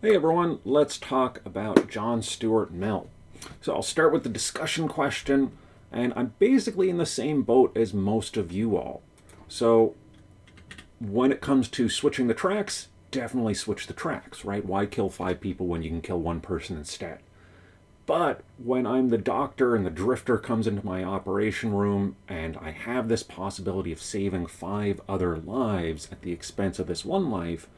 Hey everyone, let's talk about John Stuart Mill. So I'll start with the discussion question, and I'm basically in the same boat as most of you all. So when it comes to switching the tracks, definitely switch the tracks, right? Why kill 5 people when you can kill one person instead? But when I'm the doctor and the drifter comes into my operation room and I have this possibility of saving 5 other lives at the expense of this one life,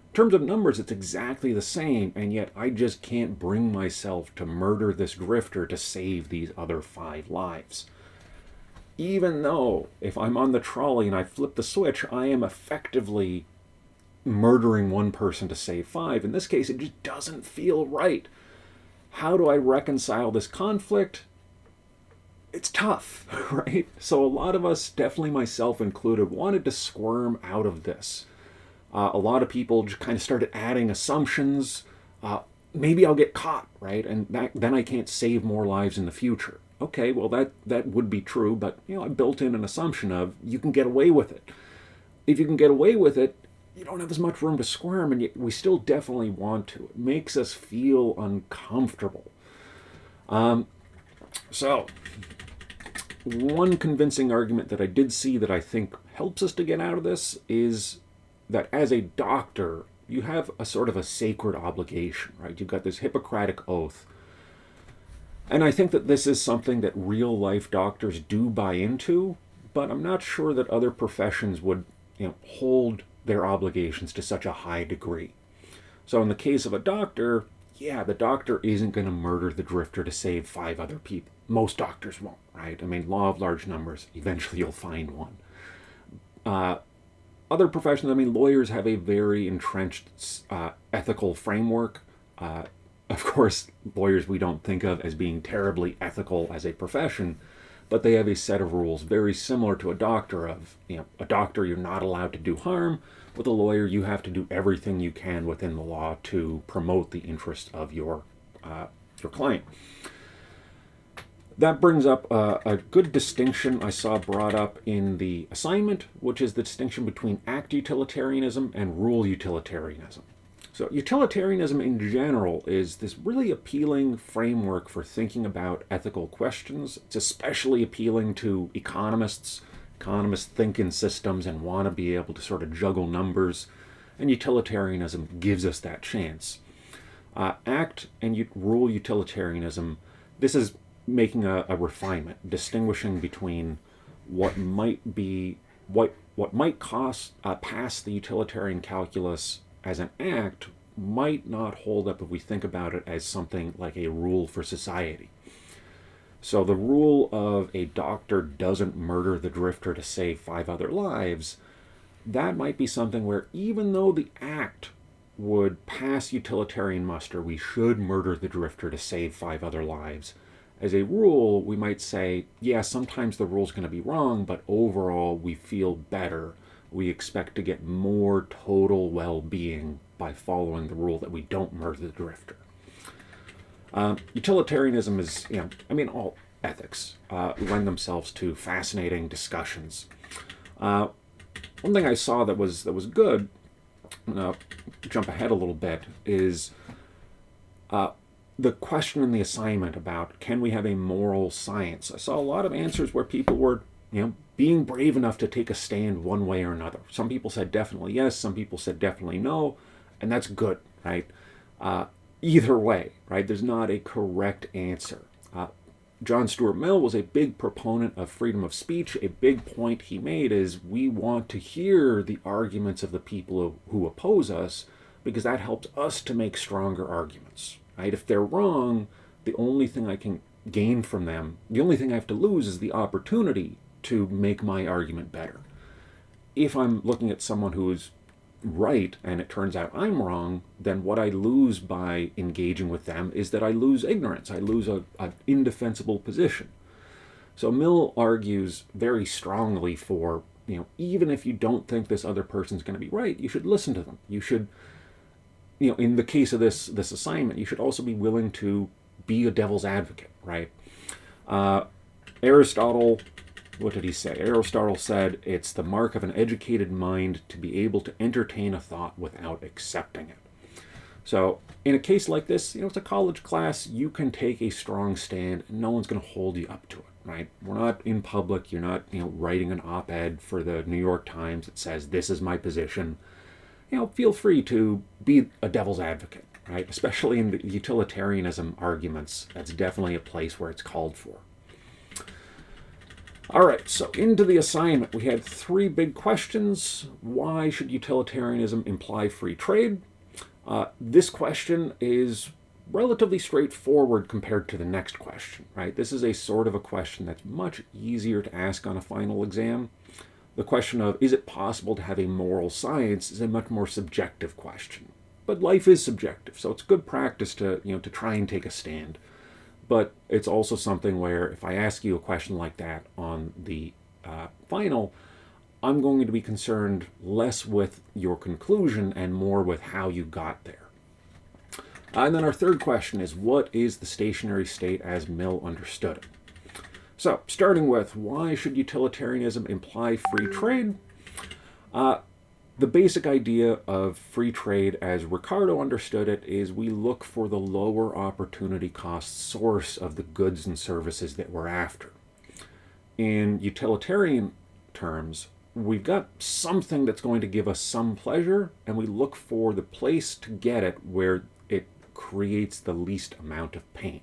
in terms of numbers, it's exactly the same, and yet I just can't bring myself to murder this drifter to save these other 5 lives. Even though, if I'm on the trolley and I flip the switch, I am effectively murdering one person to save 5. In this case, it just doesn't feel right. How do I reconcile this conflict? It's tough, right? So, a lot of us, definitely myself included, wanted to squirm out of this. A lot of people just kind of started adding assumptions. Maybe I'll get caught, right? And then I can't save more lives in the future. Okay, well that would be true, but I built in an assumption of you can get away with it. If you can get away with it, you don't have as much room to squirm, and yet we still definitely want to. It makes us feel uncomfortable. So, one convincing argument that I did see that I think helps us to get out of this is that as a doctor, you have a sort of a sacred obligation, right? You've got this Hippocratic oath. And I think that this is something that real life doctors do buy into, but I'm not sure that other professions would hold their obligations to such a high degree. So in the case of a doctor, yeah, the doctor isn't going to murder the drifter to save 5 other people. Most doctors won't, right? I mean, law of large numbers, eventually you'll find one. Other professions, I mean, lawyers have a very entrenched ethical framework. Of course, lawyers we don't think of as being terribly ethical as a profession, but they have a set of rules very similar to a doctor. A doctor, you're not allowed to do harm. With a lawyer, you have to do everything you can within the law to promote the interest of your client. That brings up a good distinction I saw brought up in the assignment, which is the distinction between act utilitarianism and rule utilitarianism. So, utilitarianism in general is this really appealing framework for thinking about ethical questions. It's especially appealing to economists. Economists think in systems and want to be able to sort of juggle numbers, and utilitarianism gives us that chance. Act and rule utilitarianism, this is making a refinement, distinguishing between what might pass the utilitarian calculus as an act might not hold up if we think about it as something like a rule for society. So the rule of a doctor doesn't murder the drifter to save 5 other lives, that might be something where even though the act would pass utilitarian muster, we should murder the drifter to save 5 other lives. As a rule, we might say, yeah, sometimes the rule's going to be wrong, but overall we feel better. We expect to get more total well-being by following the rule that we don't murder the drifter. Utilitarianism is, all ethics lend themselves to fascinating discussions. One thing I saw that was good, I'm going to jump ahead a little bit, is the question in the assignment about can we have a moral science. I saw a lot of answers where people were, being brave enough to take a stand one way or another. Some people said definitely yes, some people said definitely no, and that's good, right? Either way, right? There's not a correct answer. John Stuart Mill was a big proponent of freedom of speech. A big point he made is we want to hear the arguments of the people who oppose us because that helps us to make stronger arguments. Right? If they're wrong, the only thing I can gain from them, the only thing I have to lose is the opportunity to make my argument better. If I'm looking at someone who is right and it turns out I'm wrong, then what I lose by engaging with them is that I lose ignorance. I lose an indefensible position. So Mill argues very strongly for, even if you don't think this other person's going to be right, you should listen to them. You should, in the case of this assignment, you should also be willing to be a devil's advocate, right? Aristotle, what did he say? Aristotle said, it's the mark of an educated mind to be able to entertain a thought without accepting it. So in a case like this, it's a college class, you can take a strong stand and no one's going to hold you up to it, right? We're not in public. You're not, writing an op-ed for the New York Times that says, this is my position. Feel free to be a devil's advocate, right? Especially in the utilitarianism arguments. That's definitely a place where it's called for. All right, so into the assignment. We had 3 big questions. Why should utilitarianism imply free trade? This question is relatively straightforward compared to the next question, right? This is a sort of a question that's much easier to ask on a final exam. The question of, is it possible to have a moral science, is a much more subjective question. But life is subjective, so it's good practice to try and take a stand. But it's also something where if I ask you a question like that on the final, I'm going to be concerned less with your conclusion and more with how you got there. And then our third question is, what is the stationary state as Mill understood it? So, starting with, why should utilitarianism imply free trade? The basic idea of free trade, as Ricardo understood it, is we look for the lower opportunity cost source of the goods and services that we're after. In utilitarian terms, we've got something that's going to give us some pleasure, and we look for the place to get it where it creates the least amount of pain.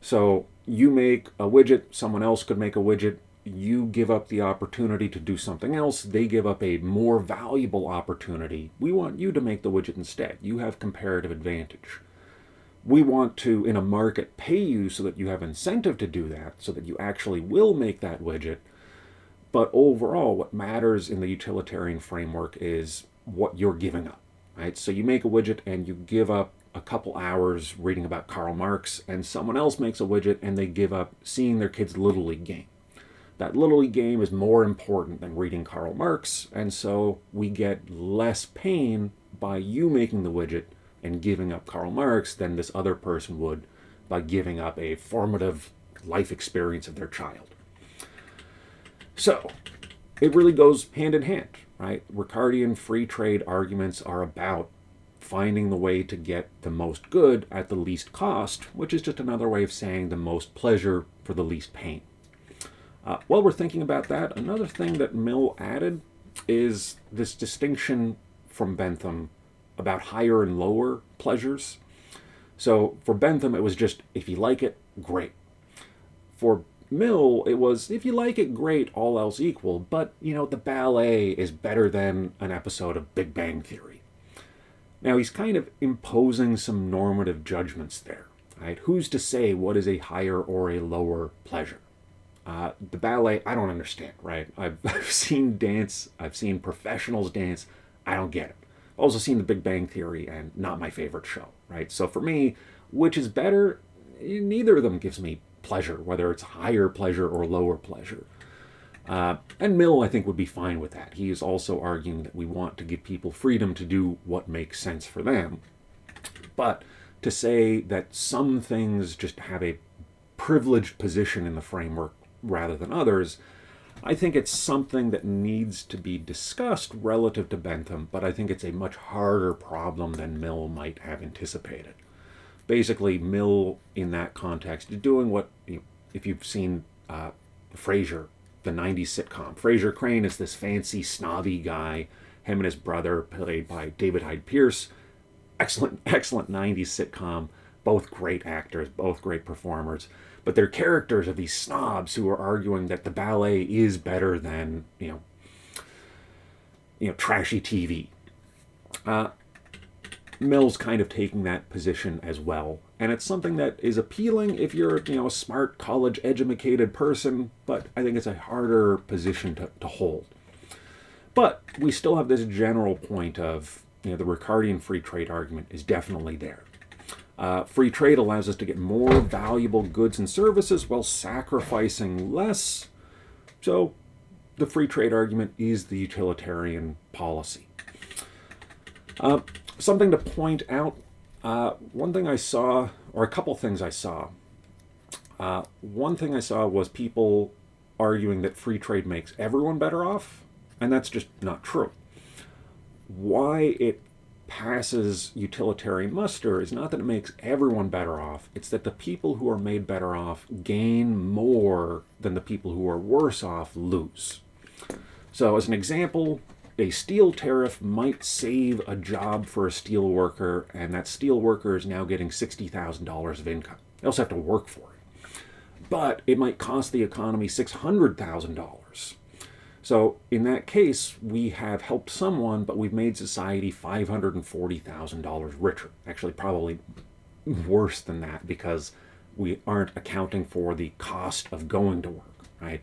So you make a widget, someone else could make a widget, you give up the opportunity to do something else, they give up a more valuable opportunity. We want you to make the widget instead. You have comparative advantage. We want to, in a market, pay you so that you have incentive to do that, so that you actually will make that widget. But overall, what matters in the utilitarian framework is what you're giving up, right? So you make a widget and you give up a couple hours reading about Karl Marx, and someone else makes a widget and they give up seeing their kid's Little League game. That Little League game is more important than reading Karl Marx, and so we get less pain by you making the widget and giving up Karl Marx than this other person would by giving up a formative life experience of their child. So, it really goes hand in hand, right? Ricardian free trade arguments are about finding the way to get the most good at the least cost, which is just another way of saying the most pleasure for the least pain. While we're thinking about that, another thing that Mill added is this distinction from Bentham about higher and lower pleasures. So for Bentham, it was just, if you like it, great. For Mill, it was, if you like it, great, all else equal, but, the ballet is better than an episode of Big Bang Theory. Now, he's kind of imposing some normative judgments there, right? Who's to say what is a higher or a lower pleasure? The ballet, I don't understand, right? I've seen dance, I've seen professionals dance, I don't get it. I've also seen The Big Bang Theory, and not my favorite show, right? So for me, which is better? Neither of them gives me pleasure, whether it's higher pleasure or lower pleasure. And Mill, I think, would be fine with that. He is also arguing that we want to give people freedom to do what makes sense for them. But to say that some things just have a privileged position in the framework rather than others, I think it's something that needs to be discussed relative to Bentham, but I think it's a much harder problem than Mill might have anticipated. Basically, Mill, in that context, is doing what, if you've seen Frasier, the 90s sitcom. Frasier Crane is this fancy, snobby guy, him and his brother, played by David Hyde Pierce. Excellent 90s sitcom, both great actors, both great performers. But they're characters of these snobs who are arguing that the ballet is better than, trashy TV. Mill's kind of taking that position as well. And it's something that is appealing if you're, a smart, college-educated person, but I think it's a harder position to hold. But we still have this general point of, the Ricardian free trade argument is definitely there. Free trade allows us to get more valuable goods and services while sacrificing less. So the free trade argument is the utilitarian policy. Something to point out, one thing I saw, or a couple things I saw. One thing I saw was people arguing that free trade makes everyone better off, and that's just not true. Why it passes utilitarian muster is not that it makes everyone better off, it's that the people who are made better off gain more than the people who are worse off lose. So as an example, a steel tariff might save a job for a steel worker, and that steel worker is now getting $60,000 of income. They also have to work for it. But it might cost the economy $600,000. So in that case, we have helped someone, but we've made society $540,000 richer. Actually, probably worse than that, because we aren't accounting for the cost of going to work, right?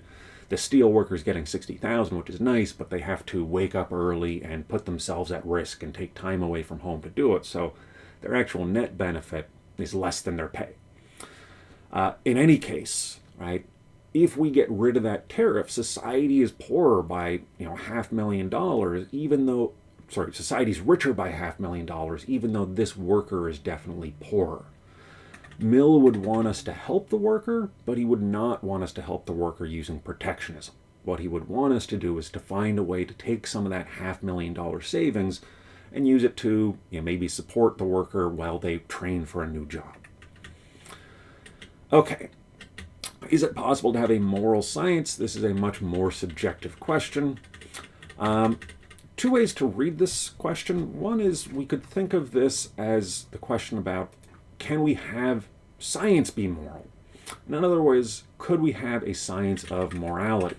The steel worker's getting $60,000, which is nice, but they have to wake up early and put themselves at risk and take time away from home to do it. So their actual net benefit is less than their pay. In any case, right, if we get rid of that tariff, society is poorer by $500,000, even though, society's richer by $500,000, even though this worker is definitely poorer. Mill would want us to help the worker, but he would not want us to help the worker using protectionism. What he would want us to do is to find a way to take some of that $500,000 savings and use it to maybe support the worker while they train for a new job. Okay. Is it possible to have a moral science? This is a much more subjective question. Two ways to read this question. One is we could think of this as the question about, can we have science be moral? In other words, could we have a science of morality?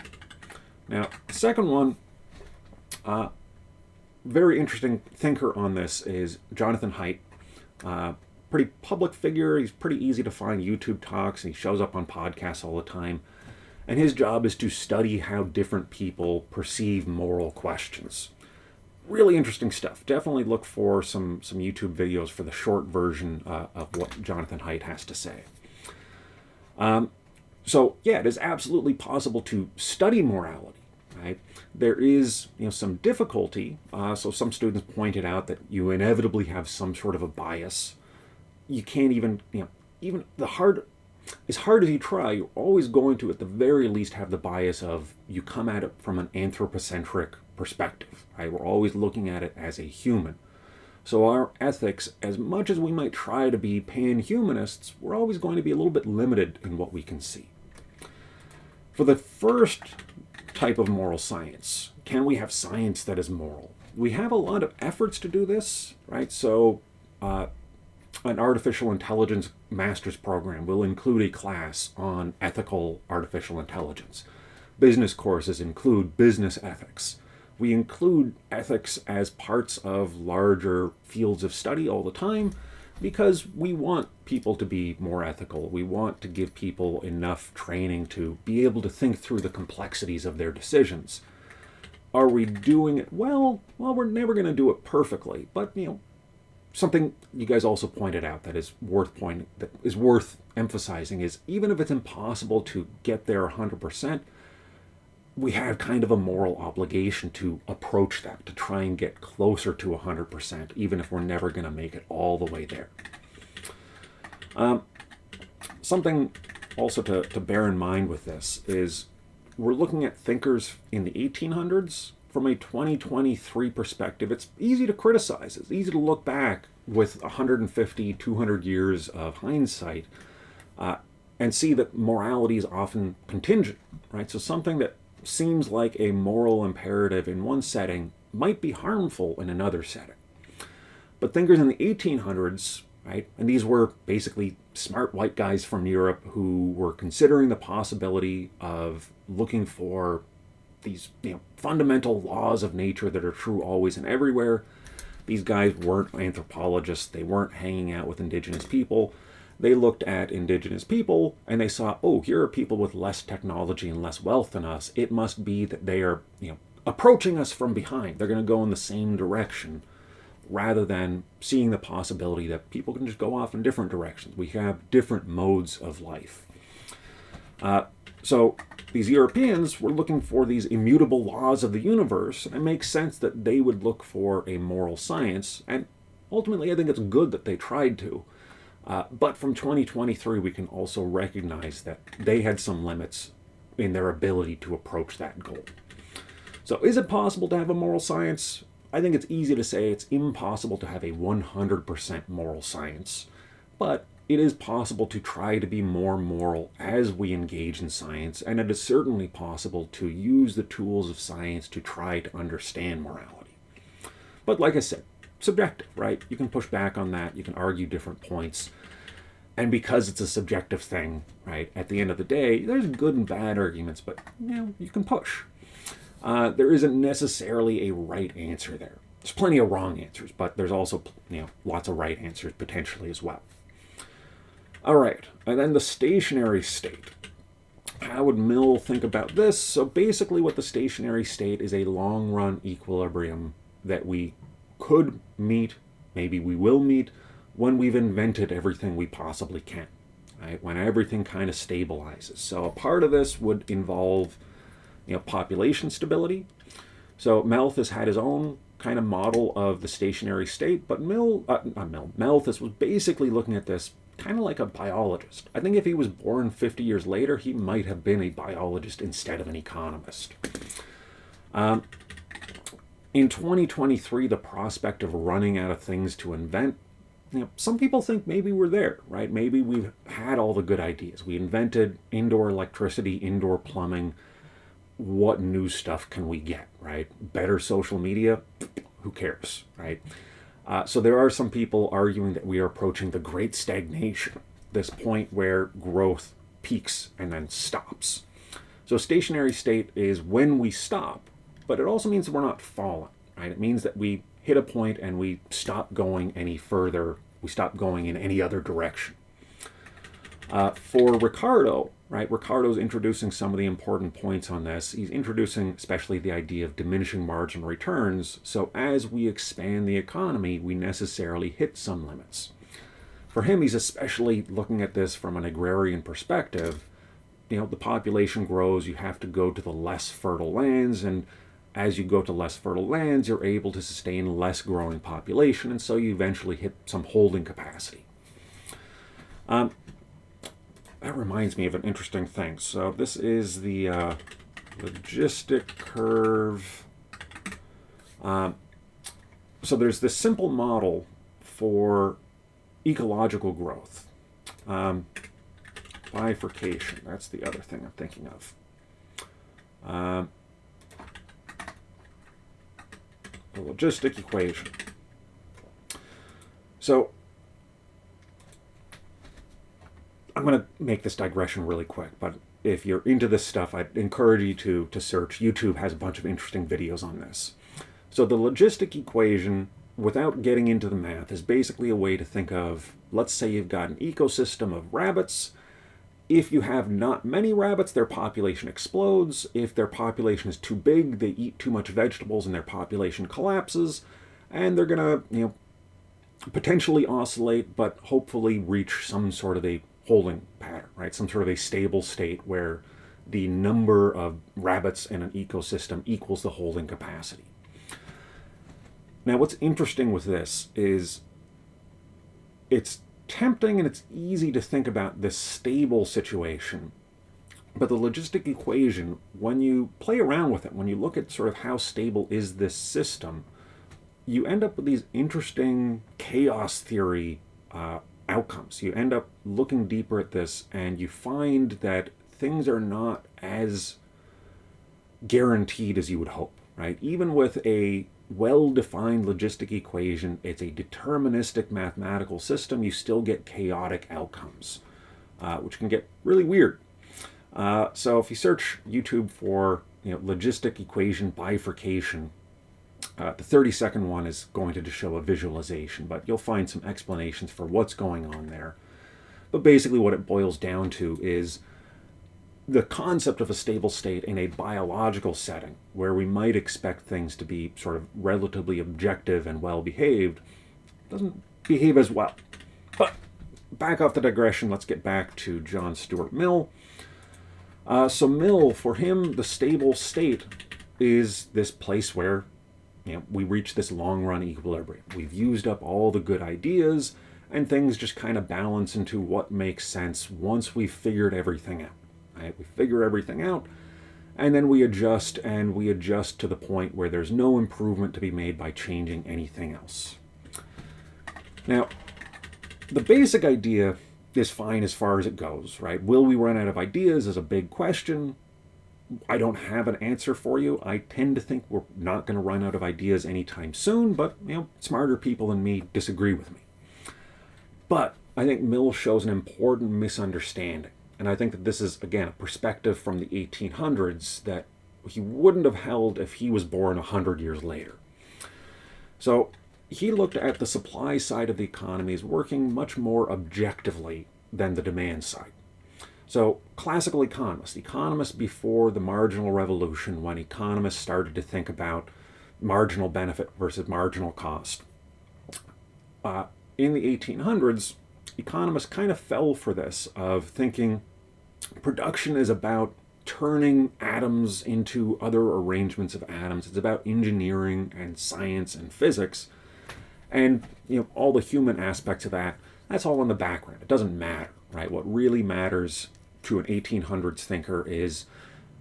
Now, the second one, very interesting thinker on this is Jonathan Haidt. Pretty public figure. He's pretty easy to find YouTube talks, and he shows up on podcasts all the time. And his job is to study how different people perceive moral questions. Really interesting stuff. Definitely look for some YouTube videos for the short version of what Jonathan Haidt has to say. So yeah, it is absolutely possible to study morality. Right? There is some difficulty. So some students pointed out that you inevitably have some sort of a bias. You can't even as hard as you try, you're always going to, at the very least, have the bias of you come at it from an anthropocentric perspective. Right? We're always looking at it as a human. So our ethics, as much as we might try to be pan-humanists, we're always going to be a little bit limited in what we can see. For the first type of moral science, can we have science that is moral? We have a lot of efforts to do this, right? So an artificial intelligence master's program will include a class on ethical artificial intelligence. Business courses include business ethics. We include ethics as parts of larger fields of study all the time because we want people to be more ethical. We want to give people enough training to be able to think through the complexities of their decisions. Are we doing it well? Well, we're never going to do it perfectly, but something you guys also pointed out that is worth emphasizing is even if it's impossible to get there 100%, we have kind of a moral obligation to approach that, to try and get closer to 100%, even if we're never going to make it all the way there. Something also to bear in mind with this is we're looking at thinkers in the 1800s. From a 2023 perspective, it's easy to criticize. It's easy to look back with 150, 200 years of hindsight and see that morality is often contingent, right? So something that seems like a moral imperative in one setting might be harmful in another setting. But thinkers in the 1800s, right, and these were basically smart white guys from Europe who were considering the possibility of looking for these fundamental laws of nature that are true always and everywhere. These guys weren't anthropologists. They weren't hanging out with indigenous people. They looked at indigenous people and they saw, oh, here are people with less technology and less wealth than us. It must be that they are, approaching us from behind. They're going to go in the same direction, rather than seeing the possibility that people can just go off in different directions. We have different modes of life. So these Europeans were looking for these immutable laws of the universe, and it makes sense that they would look for a moral science, and ultimately I think it's good that they tried to. But from 2023, we can also recognize that they had some limits in their ability to approach that goal. So is it possible to have a moral science? I think it's easy to say it's impossible to have a 100% moral science, but it is possible to try to be more moral as we engage in science, and it is certainly possible to use the tools of science to try to understand morality. But like I said, subjective, right? You can push back on that, you can argue different points, and because it's a subjective thing, right, at the end of the day, there's good and bad arguments, but you can push. There isn't necessarily a right answer there. There's plenty of wrong answers, but there's also lots of right answers potentially as well. All right, and then the stationary state. How would Mill think about this? So basically what the stationary state is a long-run equilibrium that we could meet, maybe we will meet, when we've invented everything we possibly can, right? When everything kind of stabilizes. So a part of this would involve population stability. So Malthus had his own kind of model of the stationary state, but Malthus was basically looking at this kind of like a biologist. I think if he was born 50 years later, he might have been a biologist instead of an economist. In 2023, the prospect of running out of things to invent, some people think maybe we're there, right? Maybe we've had all the good ideas. We invented indoor electricity, indoor plumbing. What new stuff can we get, right? Better social media? Who cares, right? So there are some people arguing that we are approaching the great stagnation, this point where growth peaks and then stops. So stationary state is when we stop, but it also means that we're not falling, right? It means that we hit a point and we stop going any further, we stop going in any other direction. For Ricardo, right, Ricardo's introducing some of the important points on this. He's introducing especially the idea of diminishing marginal returns. So as we expand the economy, we necessarily hit some limits. For him, he's especially looking at this from an agrarian perspective. The population grows, you have to go to the less fertile lands, and as you go to less fertile lands, you're able to sustain less growing population, and so you eventually hit some holding capacity. That reminds me of an interesting thing. So this is the logistic curve. So there's this simple model for ecological growth. Bifurcation, that's the other thing I'm thinking of. The logistic equation. So I'm going to make this digression really quick, but if you're into this stuff, I'd encourage you to search. YouTube has a bunch of interesting videos on this. So the logistic equation, without getting into the math, is basically a way to think of, let's say you've got an ecosystem of rabbits. If you have not many rabbits, their population explodes. If their population is too big, they eat too much vegetables and their population collapses, and they're going to, potentially oscillate, but hopefully reach some sort of a holding pattern, right? Some sort of a stable state where the number of rabbits in an ecosystem equals the holding capacity. Now, what's interesting with this is it's tempting and it's easy to think about this stable situation, but the logistic equation, when you play around with it, when you look at sort of how stable is this system, you end up with these interesting chaos theory outcomes. You end up looking deeper at this and you find that things are not as guaranteed as you would hope, right? Even with a well-defined logistic equation, it's a deterministic mathematical system, you still get chaotic outcomes, which can get really weird. So if you search YouTube for logistic equation bifurcation, the 30-second one is going to just show a visualization, but you'll find some explanations for what's going on there. But basically what it boils down to is the concept of a stable state in a biological setting where we might expect things to be sort of relatively objective and well-behaved doesn't behave as well. But back off the digression, let's get back to John Stuart Mill. So Mill, for him, the stable state is this place where we reach this long-run equilibrium. We've used up all the good ideas, and things just kind of balance into what makes sense once we've figured everything out. Right? We figure everything out, and then we adjust and we adjust to the point where there's no improvement to be made by changing anything else. Now, the basic idea is fine as far as it goes, right? Will we run out of ideas is a big question. I don't have an answer for you. I tend to think we're not going to run out of ideas anytime soon, but smarter people than me disagree with me. But I think Mill shows an important misunderstanding. And I think that this is, again, a perspective from the 1800s that he wouldn't have held if he was born 100 years later. So he looked at the supply side of the economy as working much more objectively than the demand side. So classical economists before the marginal revolution, when economists started to think about marginal benefit versus marginal cost, in the 1800s, economists kind of fell for this of thinking production is about turning atoms into other arrangements of atoms. It's about engineering and science and physics. And all the human aspects of that, that's all in the background. It doesn't matter, right? What really matters to an 1800s thinker is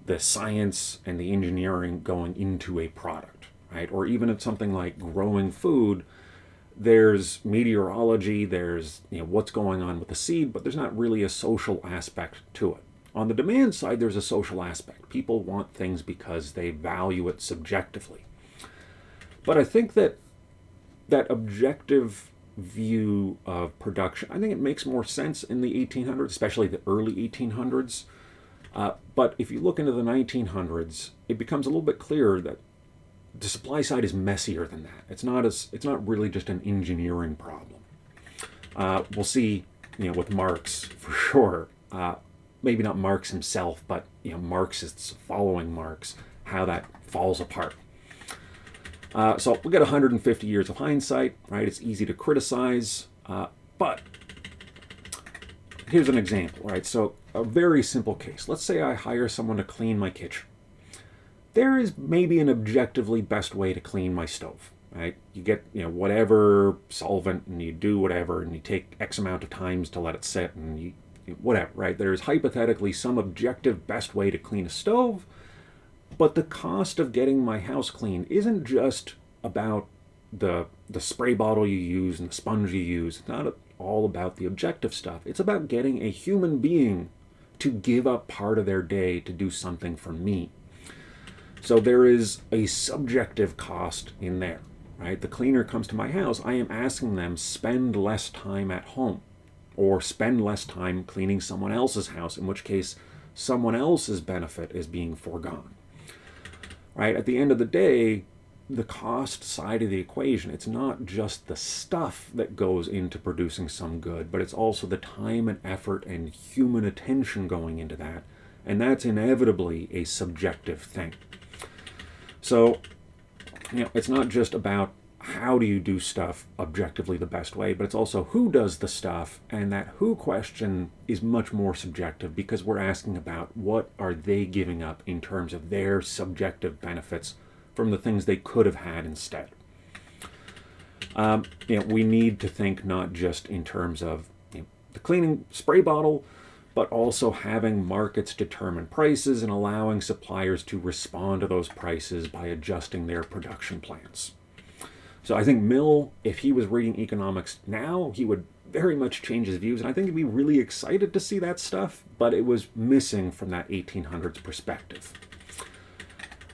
the science and the engineering going into a product, right? Or even at something like growing food, there's meteorology, there's what's going on with the seed, but there's not really a social aspect to it. On the demand side, there's a social aspect. People want things because they value it subjectively. But I think that objective view of production, I think it makes more sense in the 1800s, especially the early 1800s. But if you look into the 1900s, it becomes a little bit clearer that the supply side is messier than that. It's not really just an engineering problem. We'll see, with Marx for sure. Maybe not Marx himself, but Marxists following Marx, how that falls apart. So we got 150 years of hindsight, right? It's easy to criticize, but here's an example, right? So a very simple case. Let's say I hire someone to clean my kitchen. There is maybe an objectively best way to clean my stove, right? You get whatever solvent and you do whatever, and you take X amount of times to let it sit, and you whatever, right? There's hypothetically some objective best way to clean a stove. But the cost of getting my house clean isn't just about the spray bottle you use and the sponge you use. It's not all about the objective stuff. It's about getting a human being to give up part of their day to do something for me. So there is a subjective cost in there, right? The cleaner comes to my house. I am asking them spend less time at home or spend less time cleaning someone else's house, in which case someone else's benefit is being foregone. Right? At the end of the day, the cost side of the equation, it's not just the stuff that goes into producing some good, but it's also the time and effort and human attention going into that. And that's inevitably a subjective thing. So, it's not just about how do you do stuff objectively the best way, but it's also who does the stuff, and that who question is much more subjective because we're asking about what are they giving up in terms of their subjective benefits from the things they could have had instead. We need to think not just in terms of the cleaning spray bottle, but also having markets determine prices and allowing suppliers to respond to those prices by adjusting their production plans. So I think Mill, if he was reading economics now, he would very much change his views, and I think he'd be really excited to see that stuff, but it was missing from that 1800s perspective.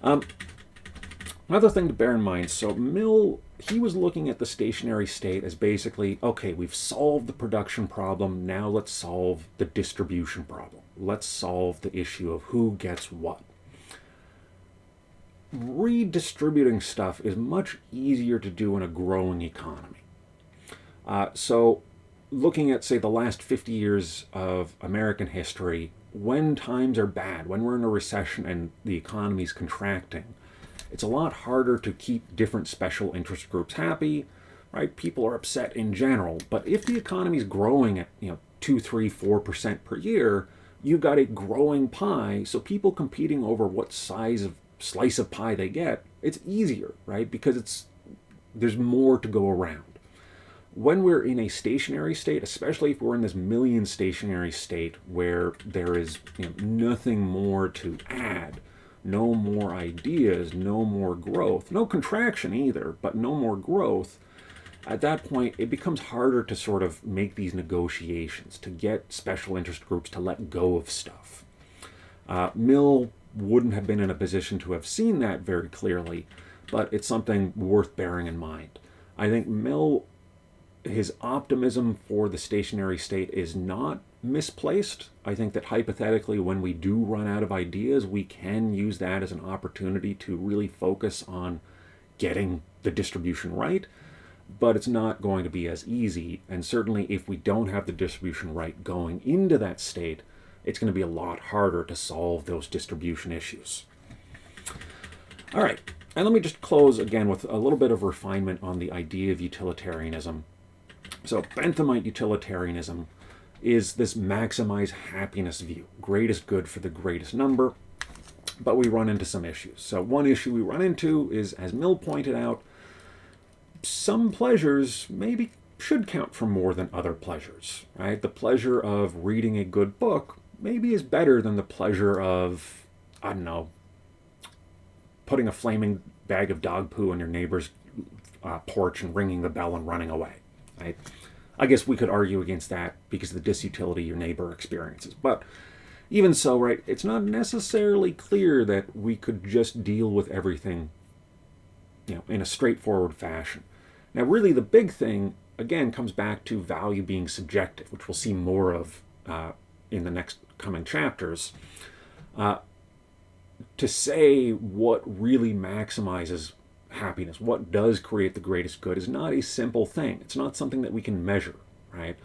Another thing to bear in mind, so Mill, he was looking at the stationary state as basically, okay, we've solved the production problem, now let's solve the distribution problem. Let's solve the issue of who gets what. Redistributing stuff is much easier to do in a growing economy. So looking at, say, the last 50 years of American history, when times are bad, when we're in a recession and the economy's contracting, it's a lot harder to keep different special interest groups happy, right? People are upset in general, but if the economy's growing at 2, 3, 4% per year, you've got a growing pie, so people competing over what size of slice of pie they get, it's easier, right? Because there's more to go around. When we're in a stationary state, especially if we're in this million stationary state where there is nothing more to add, no more ideas, no more growth, no contraction either, but no more growth, at that point it becomes harder to sort of make these negotiations, to get special interest groups to let go of stuff. Mill wouldn't have been in a position to have seen that very clearly, but it's something worth bearing in mind. I think Mill, his optimism for the stationary state is not misplaced. I think that hypothetically, when we do run out of ideas, we can use that as an opportunity to really focus on getting the distribution right, but it's not going to be as easy. And certainly if we don't have the distribution right going into that state, it's going to be a lot harder to solve those distribution issues. All right, and let me just close again with a little bit of refinement on the idea of utilitarianism. So Benthamite utilitarianism is this maximize happiness view, greatest good for the greatest number, but we run into some issues. So one issue we run into is, as Mill pointed out, some pleasures maybe should count for more than other pleasures, right? The pleasure of reading a good book maybe is better than the pleasure of, I don't know, putting a flaming bag of dog poo on your neighbor's porch and ringing the bell and running away, right? I guess we could argue against that because of the disutility your neighbor experiences. But even so, right, it's not necessarily clear that we could just deal with everything, in a straightforward fashion. Now, really, the big thing, again, comes back to value being subjective, which we'll see more of in the next coming chapters. To say what really maximizes happiness, what does create the greatest good, is not a simple thing. It's not something that we can measure, right?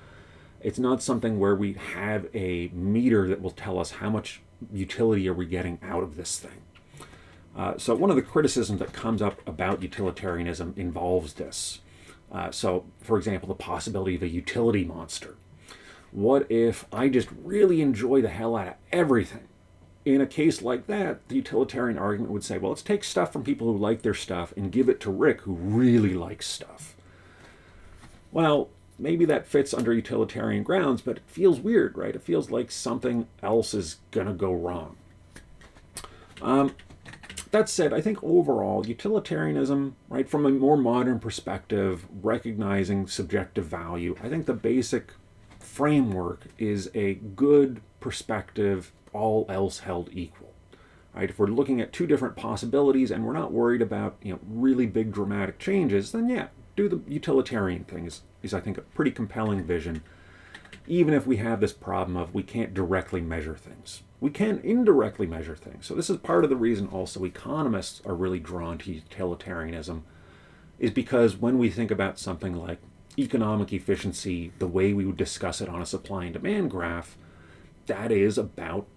It's not something where we have a meter that will tell us how much utility are we getting out of this thing. So one of the criticisms that comes up about utilitarianism involves this. So, for example, the possibility of a utility monster. What if I just really enjoy the hell out of everything? In a case like that, the utilitarian argument would say, well, let's take stuff from people who like their stuff and give it to Rick, who really likes stuff. Well, maybe that fits under utilitarian grounds, but it feels weird, right? It feels like something else is going to go wrong. That said, I think overall, utilitarianism, right, from a more modern perspective, recognizing subjective value, I think the basic framework is a good perspective, all else held equal. Right? If we're looking at two different possibilities and we're not worried about really big dramatic changes, then yeah, do the utilitarian thing is I think a pretty compelling vision, even if we have this problem of we can't directly measure things. We can indirectly measure things. So this is part of the reason also economists are really drawn to utilitarianism, is because when we think about something like economic efficiency, the way we would discuss it on a supply and demand graph, that is about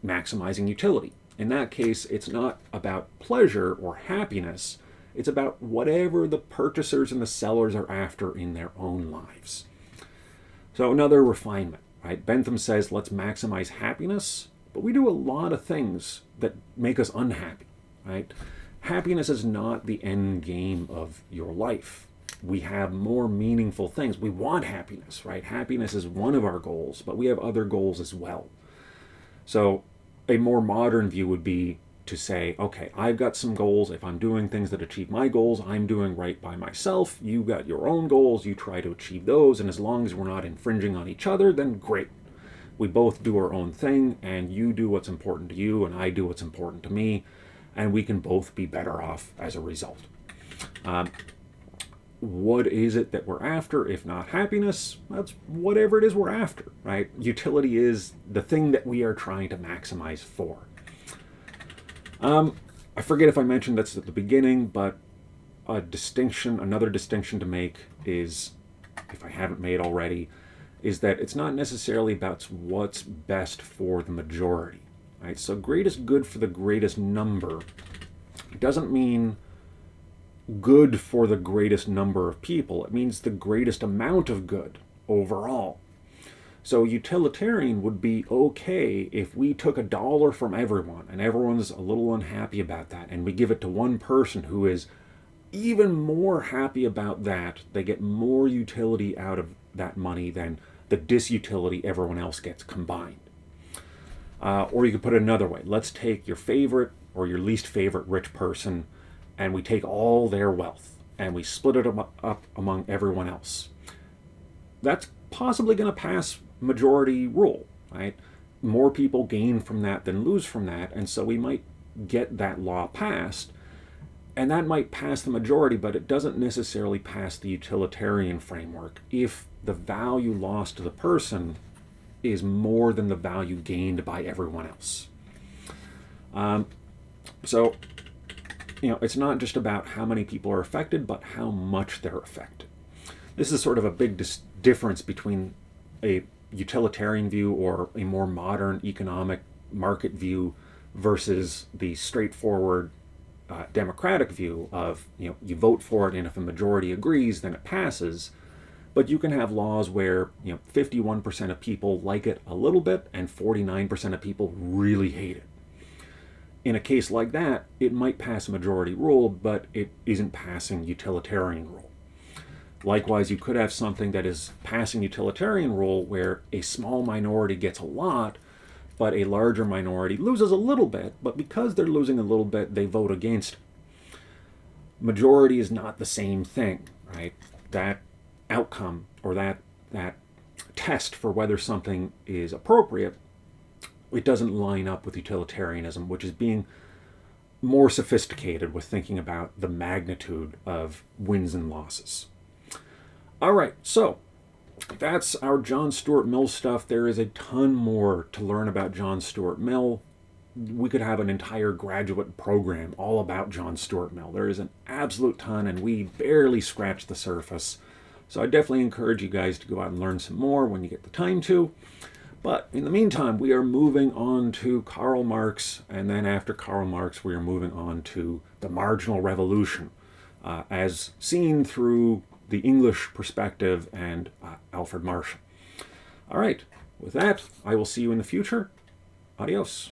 maximizing utility. In that case, it's not about pleasure or happiness. It's about whatever the purchasers and the sellers are after in their own lives. So another refinement, right? Bentham says, let's maximize happiness, but we do a lot of things that make us unhappy, right? Happiness is not the end game of your life. We have more meaningful things. We want happiness, right? Happiness is one of our goals, but we have other goals as well. So a more modern view would be to say, okay, I've got some goals. If I'm doing things that achieve my goals, I'm doing right by myself. You got your own goals. You try to achieve those. And as long as we're not infringing on each other, then great. We both do our own thing, and you do what's important to you, and I do what's important to me, and we can both be better off as a result. What is it that we're after? If not happiness, that's whatever it is we're after, right? Utility is the thing that we are trying to maximize for. I forget if I mentioned this at the beginning, but another distinction to make is, if I haven't made already, is that it's not necessarily about what's best for the majority, right? So greatest good for the greatest number doesn't mean good for the greatest number of people. It means the greatest amount of good overall. So utilitarian would be okay if we took $1 from everyone and everyone's a little unhappy about that, and we give it to one person who is even more happy about that. They get more utility out of that money than the disutility everyone else gets combined. Or you could put it another way. Let's take your favorite or your least favorite rich person, and we take all their wealth and we split it up among everyone else. That's possibly going to pass majority rule, right? More people gain from that than lose from that, and so we might get that law passed, and that might pass the majority, but it doesn't necessarily pass the utilitarian framework if the value lost to the person is more than the value gained by everyone else. So, it's not just about how many people are affected, but how much they're affected. This is sort of a big difference between a utilitarian view or a more modern economic market view versus the straightforward democratic view of, you vote for it, and if a majority agrees, then it passes. But you can have laws where 51% of people like it a little bit and 49% of people really hate it. In a case like that, it might pass majority rule, but it isn't passing utilitarian rule. Likewise, you could have something that is passing utilitarian rule where a small minority gets a lot, but a larger minority loses a little bit, but because they're losing a little bit, they vote against it. Majority is not the same thing, right? That outcome, or that test for whether something is appropriate, it doesn't line up with utilitarianism, which is being more sophisticated with thinking about the magnitude of wins and losses. All right, so that's our John Stuart Mill stuff. There is a ton more to learn about John Stuart Mill. We could have an entire graduate program all about John Stuart Mill. There is an absolute ton, and we barely scratched the surface. So I definitely encourage you guys to go out and learn some more when you get the time to. But in the meantime, we are moving on to Karl Marx, and then after Karl Marx, we are moving on to the marginal revolution, as seen through the English perspective and Alfred Marshall. All right, with that, I will see you in the future. Adios.